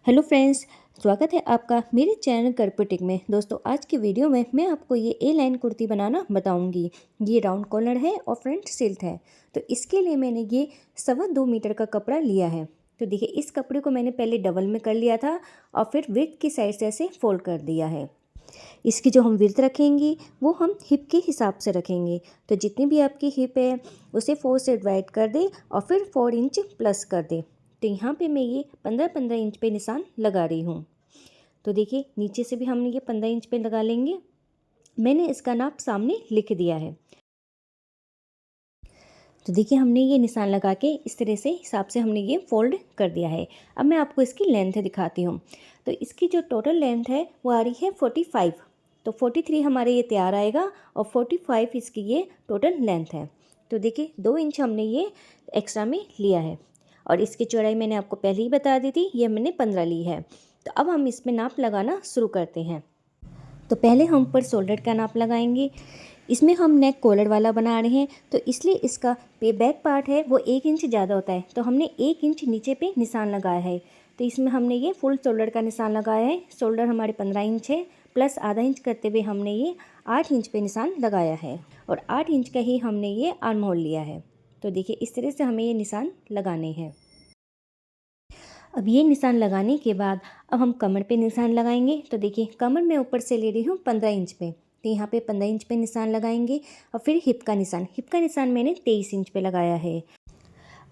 Hello friends, स्वागत है आपका मेरे चैनल करपुटिक में। दोस्तों, आज की वीडियो में मैं आपको ये ए लाइन कुर्ती बनाना बताऊंगी। ये राउंड कॉलर है और फ्रंट सिल्क है। तो इसके लिए मैंने ये 2.25 मीटर का कपड़ा लिया है। तो देखिए, इस कपड़े को मैंने पहले डबल में कर लिया था और फिर विड्थ की साइड से ऐसे फोल्ड कर दिया है। इसकी जो हम विड्थ रखेंगे वो हम हिप के हिसाब से रखेंगे। तो जितनी भी आपकी हिप है उसे 4 से डिवाइड कर दे और फिर 4 इंच प्लस कर दे। तो यहाँ पे मैं ये 15-15 इंच पे निशान लगा रही हूँ। तो देखिए, नीचे से भी हमने ये 15 इंच पे लगा लेंगे। मैंने इसका नाप सामने लिख दिया है। तो देखिए, हमने ये निशान लगा के इस तरह से हिसाब से हमने ये फोल्ड कर दिया है। अब मैं आपको इसकी लेंथ दिखाती हूँ। तो इसकी जो टोटल लेंथ है वो आ रही है 45। तो 43 हमारे ये तैयार आएगा और 45 इसकी ये टोटल लेंथ है। तो देखिए, 2 इंच हमने ये एक्स्ट्रा में लिया है और इसकी चौड़ाई मैंने आपको पहले ही बता दी थी, ये मैंने 15 ली है। तो अब हम इसमें नाप लगाना शुरू करते हैं। तो पहले हम ऊपर शोल्डर का नाप लगाएंगे। इसमें हम नेक कॉलर वाला बना रहे हैं, तो इसलिए इसका बैक पार्ट है वो 1 इंच ज़्यादा होता है। तो हमने 1 इंच नीचे पे निशान लगाया है। तो इसमें हमने ये फुल शोल्डर का निशान लगाया है। शोल्डर हमारे 15 इंच है, प्लस आधा इंच करते हुए हमने ये 8 इंच पे निशान लगाया है और 8 इंच का ही हमने ये आर्म होल लिया है। तो देखिए, इस तरह से हमें ये निशान लगाने हैं। अब ये निशान लगाने के बाद अब हम कमर पे निशान लगाएंगे। तो देखिए, कमर मैं ऊपर से ले रही हूँ 15 इंच पे। तो यहाँ पे 15 इंच पे निशान लगाएंगे और फिर हिप का निशान मैंने 23 इंच पे लगाया है।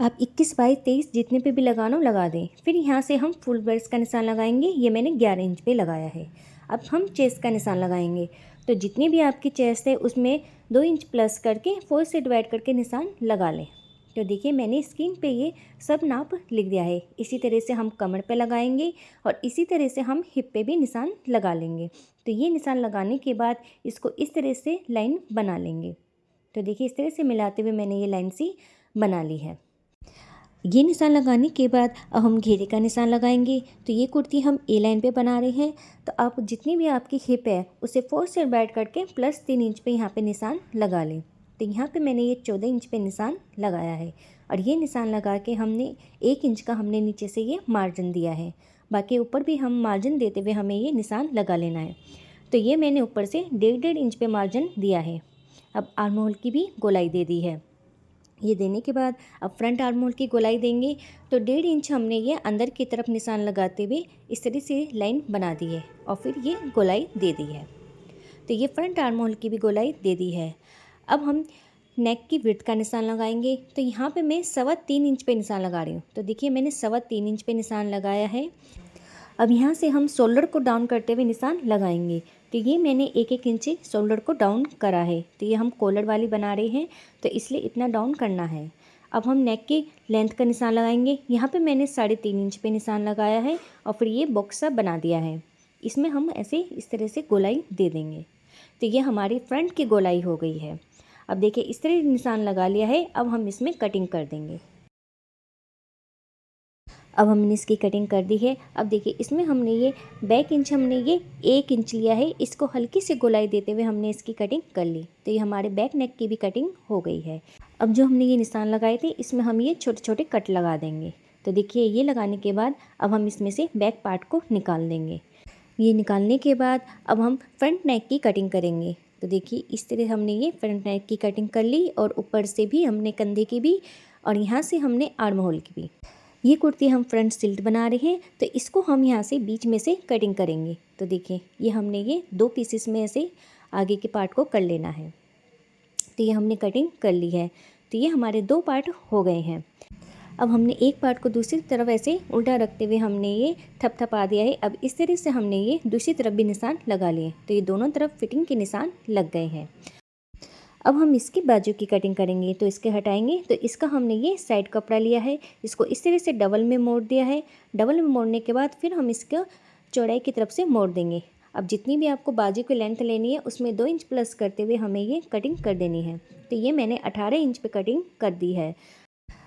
आप 21, 22, 23 जितने पे भी लगाना हो लगा दें। फिर यहाँ से हम फुल ब्रेस्ट का निशान लगाएंगे। ये मैंने 11 इंच पे लगाया है। अब हम चेस्ट का निशान लगाएंगे। तो जितनी भी आपकी चेस्ट है उसमें 2 इंच प्लस करके 4 से डिवाइड करके निशान लगा लें। तो देखिए, मैंने स्क्रीन पे ये सब नाप लिख दिया है। इसी तरह से हम कमर पे लगाएंगे और इसी तरह से हम हिप पे भी निशान लगा लेंगे। तो ये निशान लगाने के बाद इसको इस तरह से लाइन बना लेंगे। तो देखिए, इस तरह से मिलाते हुए मैंने ये लाइन सी बना ली है। ये निशान लगाने के बाद अब हम घेरे का निशान लगाएंगे। तो ये कुर्ती हम ए लाइन पे बना रहे हैं। तो आप जितनी भी आपकी हिप है उसे 4 से डिवाइड करके प्लस 3 इंच पे यहाँ पे निशान लगा लें। तो यहाँ पे मैंने ये 14 इंच पे निशान लगाया है और ये निशान लगा के हमने 1 इंच का हमने नीचे से ये मार्जिन दिया है। बाकी ऊपर भी हम मार्जिन देते हुए हमें ये निशान लगा लेना है। तो ये मैंने ऊपर से 1.5 इंच पे मार्जिन दिया है। अब आर्म होल की भी गोलाई दे दी है। ये देने के बाद अब फ्रंट आर्म होल की गोलाई देंगे। तो 1.5 इंच हमने ये अंदर की तरफ निशान लगाते हुए इस तरह से लाइन बना दी है और फिर ये गोलाई दे दी है। तो ये फ्रंट आर्म होल की भी गोलाई दे दी है। अब हम नेक की विड्थ का निशान लगाएंगे। तो यहाँ पे मैं 3.25 इंच पे निशान लगा रही हूँ। तो देखिए, मैंने 3.25 इंच पे निशान लगाया है। अब यहाँ से हम शोल्डर को डाउन करते हुए निशान लगाएंगे। तो ये मैंने 1-1 इंच शोल्डर को डाउन करा है। तो ये हम कॉलर वाली बना रहे हैं, तो इसलिए इतना डाउन करना है। अब हम नेक की लेंथ का निशान लगाएंगे। यहाँ पे मैंने 3.5 इंच पे निशान लगाया है और फिर ये बॉक्स सा बना दिया है। इसमें हम ऐसे इस तरह से गोलाई दे देंगे। तो ये हमारी फ्रंट की गोलाई हो गई है। अब देखिए, इस तरह निशान लगा लिया है। अब हम इसमें कटिंग कर देंगे। अब हमने इसकी कटिंग कर दी है। अब देखिए, इसमें हमने ये बैक इंच हमने ये 1 इंच लिया है। इसको हल्की से गोलाई देते हुए हमने इसकी कटिंग कर ली। तो ये हमारे बैक नेक की भी कटिंग हो गई है। अब जो हमने ये निशान लगाए थे इसमें हम ये छोटे छोटे कट लगा देंगे। तो देखिए, ये लगाने के बाद अब हम इसमें से बैक पार्ट को निकाल देंगे। ये निकालने के बाद अब हम फ्रंट नेक की कटिंग करेंगे। तो देखिए, इस तरह हमने ये फ्रंट नेक की कटिंग कर ली और ऊपर से भी हमने कंधे की भी और यहाँ से हमने आर्म होल की भी। ये कुर्ती हम फ्रंट सिल्ट बना रहे हैं, तो इसको हम यहाँ से बीच में से कटिंग करेंगे। तो देखिए, ये हमने ये 2 पीसेस में ऐसे आगे के पार्ट को कर लेना है। तो ये हमने कटिंग कर ली है। तो ये हमारे 2 पार्ट हो गए हैं। अब हमने एक पार्ट को दूसरी तरफ ऐसे उल्टा रखते हुए हमने ये थपथपा दिया है। अब इस तरह से हमने ये दूसरी तरफ भी निशान लगा लिए। तो ये दोनों तरफ फिटिंग के निशान लग गए हैं। अब हम इसकी बाजू की कटिंग करेंगे। तो इसके हटाएंगे। तो इसका हमने ये साइड कपड़ा लिया है, इसको इस तरह से डबल में मोड़ दिया है। डबल में मोड़ने के बाद फिर हम इसका चौड़ाई की तरफ से मोड़ देंगे। अब जितनी भी आपको बाजू की लेंथ लेनी है उसमें 2 इंच प्लस करते हुए हमें ये कटिंग कर देनी है। तो ये मैंने 18 इंच पे कटिंग कर दी है।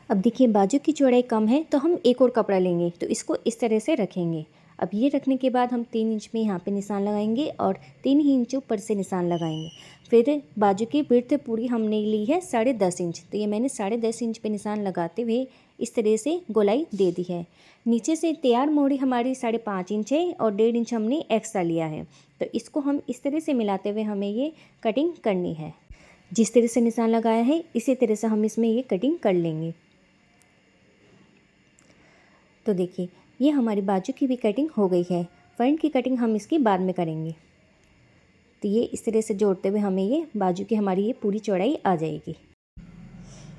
अब देखिए, बाजू की चौड़ाई कम है तो हम एक और कपड़ा लेंगे। तो इसको इस तरह से रखेंगे। अब ये रखने के बाद हम 3 इंच में यहाँ पे निशान लगाएंगे और 3 ही इंच ऊपर से निशान लगाएंगे। फिर बाजू की विड्थ पूरी हमने ली है 10.5 इंच। तो ये मैंने 10.5 इंच पे निशान लगाते हुए इस तरह से गोलाई दे दी है। नीचे से तैयार मोहरी हमारी 5.5 इंच है और 1.5 इंच हमने एक्स्ट्रा लिया है। तो इसको हम इस तरह से मिलाते हुए हमें ये कटिंग करनी है। जिस तरह से निशान लगाया है इसी तरह से हम इसमें ये कटिंग कर लेंगे। तो देखिए ये हमारी बाजू की भी कटिंग हो गई है। फ्रंट की कटिंग हम इसकी बाद में करेंगे। तो ये इस तरह से जोड़ते हुए हमें ये बाजू की हमारी ये पूरी चौड़ाई आ जाएगी।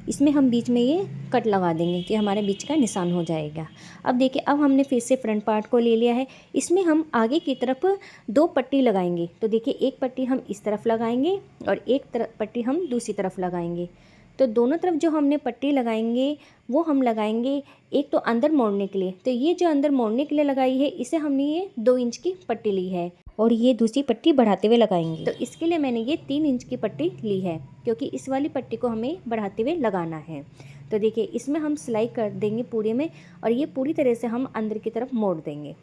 इसमें हम बीच में ये कट लगा देंगे कि हमारे बीच का निशान हो जाएगा। अब देखिए अब हमने फिर से फ्रंट पार्ट को ले लिया है। इसमें हम आगे की तरफ 2 पट्टी लगाएंगे। तो देखिए एक पट्टी हम इस तरफ लगाएंगे और एक पट्टी हम दूसरी तरफ लगाएंगे। तो दोनों तरफ जो हमने पट्टी लगाएंगे वो हम लगाएंगे एक तो अंदर मोड़ने के लिए। तो ये जो अंदर मोड़ने के लिए लगाई है इसे हमने ये 2 इंच की पट्टी ली है और ये दूसरी पट्टी बढ़ाते हुए लगाएंगे। तो इसके लिए मैंने ये 3 इंच की पट्टी ली है क्योंकि इस वाली पट्टी को हमें बढ़ाते हुए लगाना है। तो देखिए इसमें हम सिलाई कर देंगे पूरे में और ये पूरी तरह से हम अंदर की तरफ मोड़ देंगे।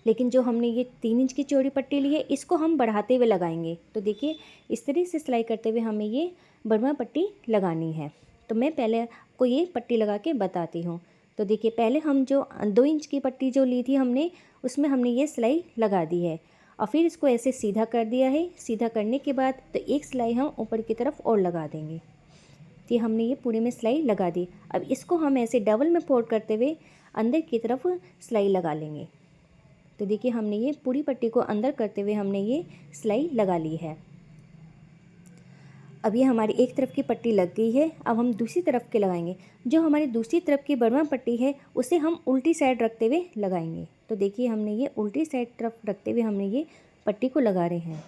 लेकिन जो हमने ये 3 इंच की चौड़ी पट्टी ली है इसको हम बढ़ाते हुए लगाएंगे। तो देखिए इस तरह से सिलाई करते हुए हमें ये बढ़वा पट्टी लगानी है। तो मैं पहले आपको ये पट्टी लगा के बताती हूँ। तो देखिए पहले हम जो 2 इंच की पट्टी जो ली थी हमने उसमें हमने ये सिलाई लगा दी है और फिर इसको ऐसे सीधा कर दिया है। सीधा करने के बाद तो एक सिलाई हम ऊपर की तरफ और लगा देंगे। तो हमने ये पूरे में सिलाई लगा दी। अब इसको हम ऐसे डबल में फोल्ड करते हुए अंदर की तरफ सिलाई लगा लेंगे। तो देखिए हमने ये पूरी पट्टी को अंदर करते हुए हमने ये सिलाई लगा ली है। अब ये हमारी एक तरफ की पट्टी लग गई है। अब हम दूसरी तरफ के लगाएंगे। जो हमारी दूसरी तरफ की बढ़वा पट्टी है उसे हम उल्टी साइड रखते हुए लगाएंगे। तो देखिए हमने ये उल्टी साइड तरफ रखते हुए हमने ये पट्टी को लगा रहे हैं।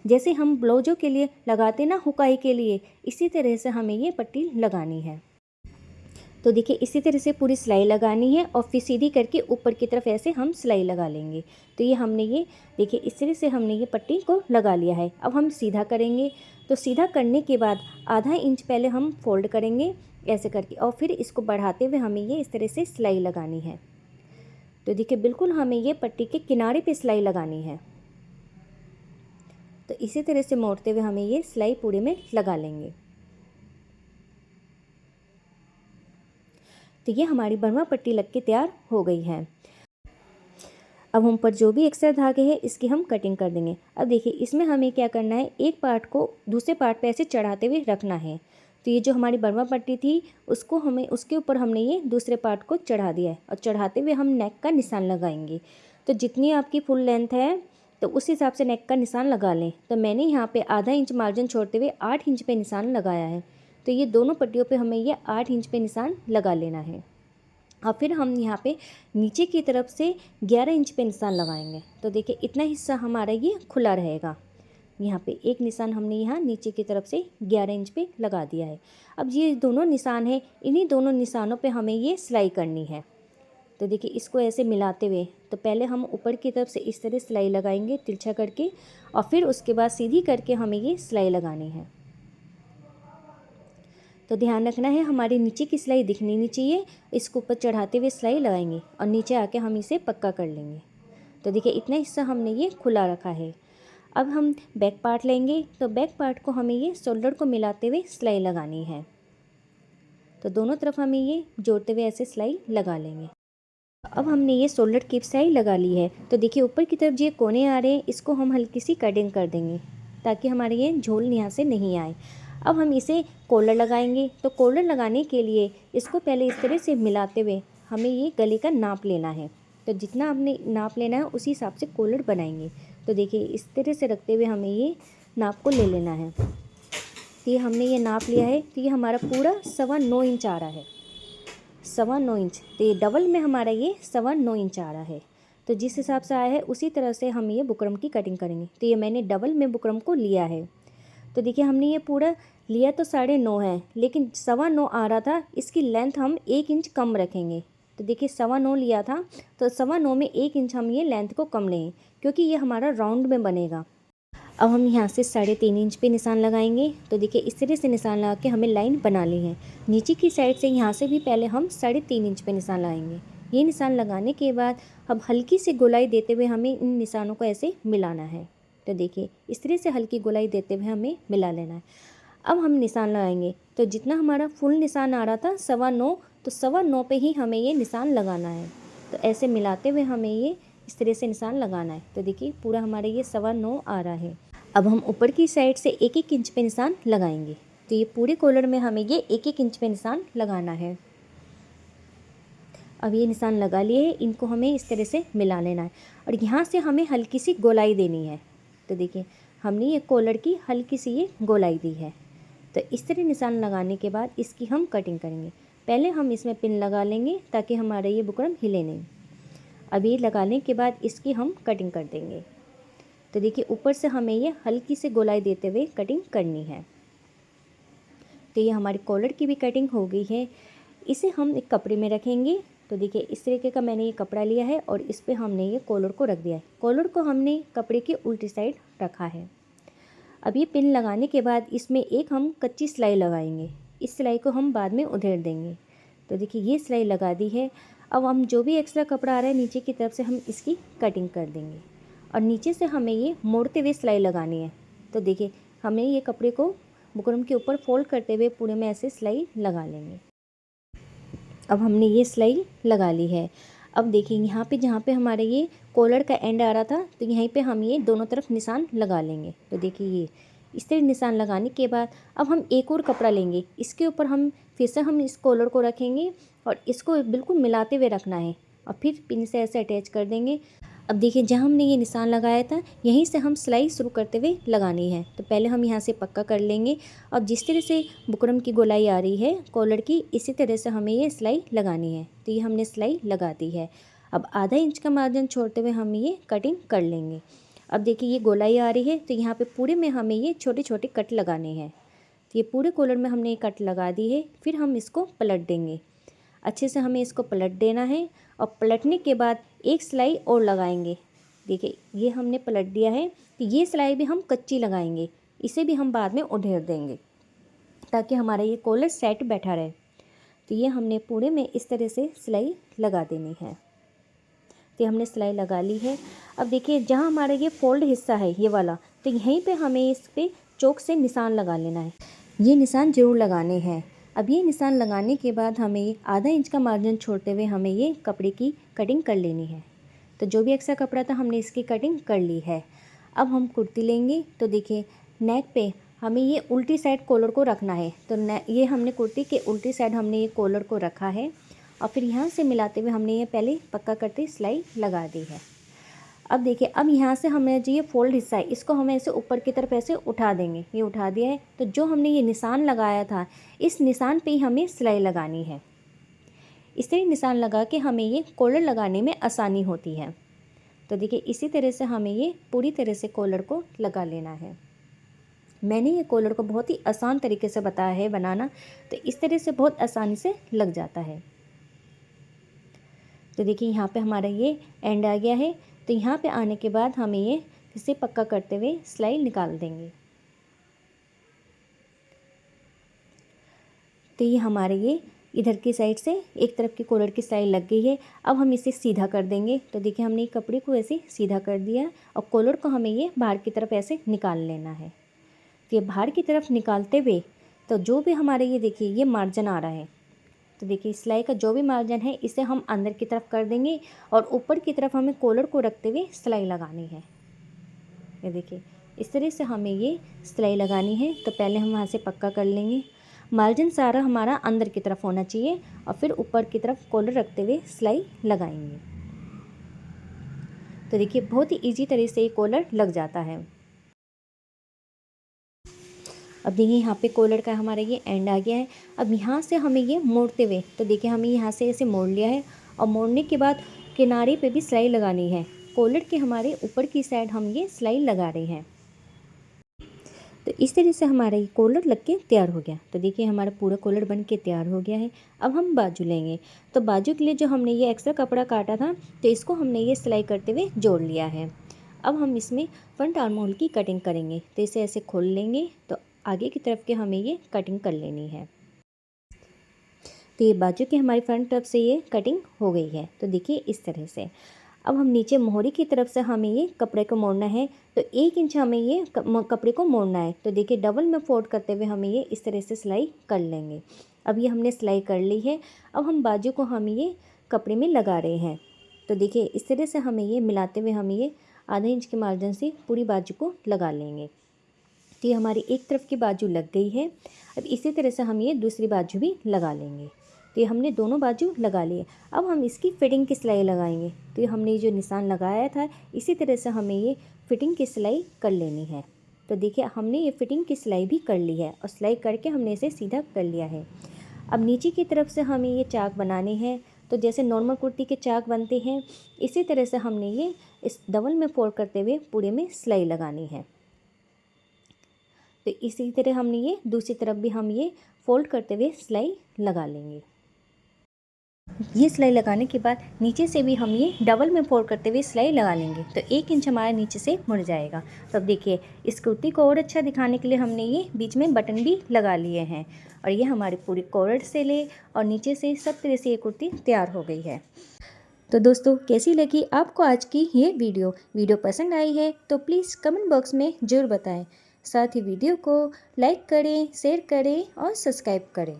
जैसे हम ब्लाउजों के लिए लगाते ना हुकाई के लिए, इसी तरह से हमें ये पट्टी लगानी है। तो देखिए इसी तरह से पूरी सिलाई लगानी है और फिर सीधी करके ऊपर की तरफ ऐसे हम सिलाई लगा लेंगे। तो ये हमने ये देखिए इस तरह से हमने ये पट्टी को लगा लिया है। अब हम सीधा करेंगे। तो सीधा करने के बाद आधा इंच पहले हम फोल्ड करेंगे ऐसे करके और फिर इसको बढ़ाते हुए हमें ये इस तरह से सिलाई लगानी है। तो देखिए बिल्कुल हमें ये पट्टी के किनारे पे सिलाई लगानी है। तो इसी तरह से मोड़ते हुए हमें ये सिलाई पूरे में लगा लेंगे। तो ये हमारी बढ़वा पट्टी लग के तैयार हो गई है। अब हम पर जो भी एक्स्ट्रा धागे हैं इसकी हम कटिंग कर देंगे। अब देखिए इसमें हमें क्या करना है, एक पार्ट को दूसरे पार्ट पे ऐसे चढ़ाते हुए रखना है। तो ये जो हमारी बढ़वा पट्टी थी उसको हमें उसके ऊपर हमने ये दूसरे पार्ट को चढ़ा दिया है और चढ़ाते हुए हम नेक का निशान लगाएंगे। तो जितनी आपकी फुल लेंथ है तो उस हिसाब से नेक का निशान लगा लें। तो मैंने यहाँ पे आधा इंच मार्जिन छोड़ते हुए 8 इंच पे निशान लगाया है। तो ये दोनों पट्टियों पे हमें ये 8 इंच पे निशान लगा लेना है और फिर हम यहाँ पे नीचे की तरफ से 11 इंच पे निशान लगाएंगे। तो देखिए इतना हिस्सा हमारा ये खुला रहेगा। यहाँ पे एक निशान हमने यहाँ नीचे की तरफ से 11 इंच पे लगा दिया है। अब ये दोनों निशान हैं, इन्हीं दोनों निशानों पे हमें ये सिलाई करनी है। तो देखिए इसको ऐसे मिलाते हुए तो पहले हम ऊपर की तरफ से इस तरह सिलाई लगाएंगे तिरछा करके और फिर उसके बाद सीधी करके हमें ये सिलाई लगानी है। तो ध्यान रखना है हमारी नीचे की सिलाई दिखनी नहीं चाहिए। इसको ऊपर चढ़ाते हुए सिलाई लगाएंगे और नीचे आके हम इसे पक्का कर लेंगे। तो देखिए इतना हिस्सा हमने ये खुला रखा है। अब हम बैक पार्ट लेंगे। तो बैक पार्ट को हमें ये शोल्डर को मिलाते हुए सिलाई लगानी है। तो दोनों तरफ हमें ये जोड़ते हुए ऐसे सिलाई लगा लेंगे। अब हमने ये शोल्डर की सिलाई लगा ली है। तो देखिए ऊपर की तरफ जो कोने आ रहे हैं इसको हम हल्की सी कटिंग कर देंगे ताकि हमारे ये झोल यहाँ से नहीं आए। अब हम इसे कॉलर लगाएंगे। तो कॉलर लगाने के लिए इसको पहले इस तरह से मिलाते हुए हमें ये गले का नाप लेना है। तो जितना आपने नाप लेना है उसी हिसाब से कॉलर बनाएंगे। तो देखिए इस तरह से रखते हुए हमें ये नाप को ले लेना है। तो ये हमने ये नाप लिया है। तो ये हमारा पूरा 9.25 इंच आ रहा है। 9.25 इंच। तो ये डबल में हमारा ये 9.25 इंच आ रहा है। तो जिस हिसाब से आया है उसी तरह से हम ये बुकरम की कटिंग करेंगे। तो ये मैंने डबल में बुकरम को लिया है। तो देखिए हमने ये पूरा लिया तो 9.5 है लेकिन 9.25 आ रहा था। इसकी लेंथ हम 1 इंच कम रखेंगे। तो देखिए 9.25 लिया था तो 9.25 में 1 इंच हम ये लेंथ को कम लेंगे क्योंकि ये हमारा राउंड में बनेगा। अब हम यहाँ से 3.5 इंच पे निशान लगाएंगे। तो देखिए इस तरह से निशान लगा के हमें लाइन बना ली है। नीचे की साइड से यहाँ से भी पहले हम 3.5 इंच पे निशान लगाएंगे। ये निशान लगाने के बाद अब हल्की सी गोलाई देते हुए हमें इन निशानों को ऐसे मिलाना है। तो देखिए इस तरह से हल्की गोलाई देते हुए हमें मिला लेना है। अब हम निशान लगाएंगे। तो जितना हमारा फुल निशान आ रहा था 9.25 तो 9.25 पे ही हमें ये निशान लगाना है। तो ऐसे मिलाते हुए हमें ये इस तरह से निशान लगाना है। तो देखिए पूरा हमारे ये 9.25 आ रहा है। अब हम ऊपर की साइड से 1-1 इंच पे निशान लगाएंगे। तो ये पूरे कॉलर में हमें ये 1-1 इंच पे निशान लगाना है। अब ये निशान लगा लिए हैं, इनको हमें इस तरह से मिला लेना है और यहाँ से हमें हल्की सी गोलाई देनी है। तो देखिए हमने ये कॉलर की हल्की सी ये गोलाई दी है। तो इस तरह निशान लगाने के बाद इसकी हम कटिंग करेंगे। पहले हम इसमें पिन लगा लेंगे ताकि हमारा ये बुकरम हिले नहीं। अब ये लगाने के बाद इसकी हम कटिंग कर देंगे। तो देखिए ऊपर से हमें ये हल्की सी गोलाई देते हुए कटिंग करनी है। तो ये हमारी कॉलर की भी कटिंग हो गई है। इसे हम एक कपड़े में रखेंगे। तो देखिए इस तरीके का मैंने ये कपड़ा लिया है और इस पे हमने ये कॉलर को रख दिया है। कॉलर को हमने कपड़े की उल्टी साइड रखा है। अब ये पिन लगाने के बाद इसमें एक हम कच्ची सिलाई लगाएंगे। इस सिलाई को हम बाद में उधेड़ देंगे। तो देखिए ये सिलाई लगा दी है। अब हम जो भी एक्स्ट्रा कपड़ा आ रहा है नीचे की तरफ से हम इसकी कटिंग कर देंगे और नीचे से हमें ये मोड़ते हुए सिलाई लगानी है। तो देखिए हमें ये कपड़े को बुकरम के ऊपर फोल्ड करते हुए पूरे में ऐसे सिलाई लगा लेंगे। अब हमने ये सिलाई लगा ली है। अब देखिए यहाँ पे जहाँ पे हमारे ये कॉलर का एंड आ रहा था तो यहीं पे हम ये दोनों तरफ निशान लगा लेंगे। तो देखिए ये इस तरह निशान लगाने के बाद अब हम एक और कपड़ा लेंगे। इसके ऊपर हम फिर से हम इस कॉलर को रखेंगे और इसको बिल्कुल मिलाते हुए रखना है और फिर पिन से ऐसे अटैच कर देंगे। अब देखिए जहाँ हमने ये निशान लगाया था यहीं से हम सिलाई शुरू करते हुए लगानी है। तो पहले हम यहाँ से पक्का कर लेंगे और जिस तरह से बुकरम की गोलाई आ रही है कॉलर की इसी तरह से हमें ये सिलाई लगानी है। तो ये हमने सिलाई लगा दी है। अब आधा इंच का मार्जिन छोड़ते हुए हम ये कटिंग कर लेंगे। अब देखिए ये गोलाई आ रही है तो यहाँ पे पूरे में हमें ये छोटे छोटे कट लगाने हैं। तो ये पूरे कॉलर में हमने ये कट लगा दी है। फिर हम इसको पलट देंगे। अच्छे से हमें इसको पलट देना है और पलटने के बाद एक सिलाई और लगाएंगे। देखिए ये हमने पलट दिया है। तो ये सिलाई भी हम कच्ची लगाएंगे। इसे भी हम बाद में उधेड़ देंगे ताकि हमारा ये कॉलर सेट बैठा रहे। तो ये हमने पूरे में इस तरह से सिलाई लगा देनी है। तो हमने सिलाई लगा ली है। अब देखिए जहाँ हमारा ये फोल्ड हिस्सा है ये वाला तो यहीं पे हमें इस पर चौक से निशान लगा लेना है। ये निशान ज़रूर लगाने हैं। अब ये निशान लगाने के बाद हमें आधा इंच का मार्जिन छोड़ते हुए हमें ये कपड़े की कटिंग कर लेनी है। तो जो भी एक्स्ट्रा कपड़ा था हमने इसकी कटिंग कर ली है। अब हम कुर्ती लेंगे। तो देखिए नेक पे हमें ये उल्टी साइड कॉलर को रखना है। तो ये हमने कुर्ती के उल्टी साइड हमने ये कॉलर को रखा है और फिर यहाँ से मिलाते हुए हमने ये पहले पक्का करते सिलाई लगा दी है। अब देखिए अब यहाँ से हमें जो ये फोल्ड हिस्सा है इसको हमें ऐसे ऊपर की तरफ ऐसे उठा देंगे। ये उठा दिया है। तो जो हमने ये निशान लगाया था इस निशान पे ही हमें सिलाई लगानी है। इस तरह निशान लगा के हमें ये कॉलर लगाने में आसानी होती है। तो देखिए इसी तरह से हमें ये पूरी तरह से कॉलर को लगा लेना है। मैंने ये कॉलर को बहुत ही आसान तरीके से बताया है बनाना। तो इस तरह से बहुत आसानी से लग जाता है। तो देखिए यहाँ पे हमारा ये एंड आ गया है। तो यहाँ पे आने के बाद हमें ये इसे पक्का करते हुए सिलाई निकाल देंगे। तो ये हमारे ये इधर की साइड से एक तरफ की कॉलर की सिलाई लग गई है। अब हम इसे सीधा कर देंगे। तो देखिए हमने कपड़े को ऐसे सीधा कर दिया और कॉलर को हमें ये बाहर की तरफ ऐसे निकाल लेना है। तो ये बाहर की तरफ निकालते हुए तो जो भी हमारे ये देखिए ये मार्जिन आ रहा है तो देखिए सिलाई का जो भी मार्जिन है इसे हम अंदर की तरफ कर देंगे और ऊपर की तरफ हमें कॉलर को रखते हुए सिलाई लगानी है। ये देखिए इस तरह से हमें ये सिलाई लगानी है। तो पहले हम वहाँ से पक्का कर लेंगे। मार्जिन सारा हमारा अंदर की तरफ होना चाहिए और फिर ऊपर की तरफ कॉलर रखते हुए सिलाई लगाएंगे। तो देखिए बहुत ही ईजी तरह से ये कॉलर लग जाता है। अब देखिए यहाँ पे कॉलर का हमारा ये एंड आ गया है। अब यहाँ से हमें ये मोड़ते हुए तो देखिए हमें यहाँ से ऐसे मोड़ लिया है और मोड़ने के बाद किनारे पे भी सिलाई लगानी है। कॉलर के हमारे ऊपर की साइड हम ये सिलाई लगा रहे हैं। तो इस तरह से हमारा ये कॉलर लग के तैयार हो गया। तो देखिए हमारा पूरा कॉलर बन के तैयार हो गया है। अब हम बाजू लेंगे। तो बाजू के लिए जो हमने ये एक्स्ट्रा कपड़ा काटा था तो इसको हमने ये सिलाई करते हुए जोड़ लिया है। अब हम इसमें फ्रंट आर्म होल की कटिंग करेंगे। तो इसे ऐसे खोल लेंगे तो आगे की तरफ के हमें ये कटिंग कर लेनी है। तो ये बाजू की हमारी फ्रंट तरफ से ये कटिंग हो गई है। तो देखिए इस तरह से अब हम नीचे मोहरी की तरफ से हमें ये कपड़े को मोड़ना है। तो 1 इंच हमें ये कपड़े को मोड़ना है। तो देखिए डबल में फोल्ड करते हुए हमें ये इस तरह से सिलाई कर लेंगे। अब ये हमने सिलाई कर ली है। अब हम बाजू को हम ये कपड़े में लगा रहे हैं। तो देखिए इस तरह से हमें ये मिलाते हुए हम ये आधे इंच के मार्जिन से पूरी बाजू को लगा लेंगे। तो ये हमारी एक तरफ की बाजू लग गई है। अब इसी तरह से हम ये दूसरी बाजू भी लगा लेंगे। तो ये हमने दोनों बाजू लगा लिए। अब हम इसकी फिटिंग की सिलाई लगाएंगे। तो ये हमने जो निशान लगाया था इसी तरह से हमें ये फिटिंग की सिलाई कर लेनी है। तो देखिए हमने ये फिटिंग की सिलाई भी कर ली है और सिलाई करके हमने इसे सीधा कर लिया है। अब नीचे की तरफ से हमें ये चाक बनाने हैं। तो जैसे नॉर्मल कुर्ती के चाक बनते हैं इसी तरह से हमने ये इस डबल में फोल्ड करते हुए पूरे में सिलाई लगानी है। तो इसी तरह हमने ये दूसरी तरफ भी हम ये फोल्ड करते हुए सिलाई लगा लेंगे। ये सिलाई लगाने के बाद नीचे से भी हम ये डबल में फोल्ड करते हुए सिलाई लगा लेंगे। तो 1 इंच हमारा नीचे से मुड़ जाएगा। तो अब देखिए इस कुर्ती को और अच्छा दिखाने के लिए हमने ये बीच में बटन भी लगा लिए हैं और ये हमारी पूरी कॉलर से ले और नीचे से सब तरह से ये कुर्ती तैयार हो गई है। तो दोस्तों कैसी लगी आपको आज की ये वीडियो पसंद आई है तो प्लीज़ कमेंट बॉक्स में ज़रूर बताएं। साथ ही वीडियो को लाइक करें, शेयर करें और सब्सक्राइब करें।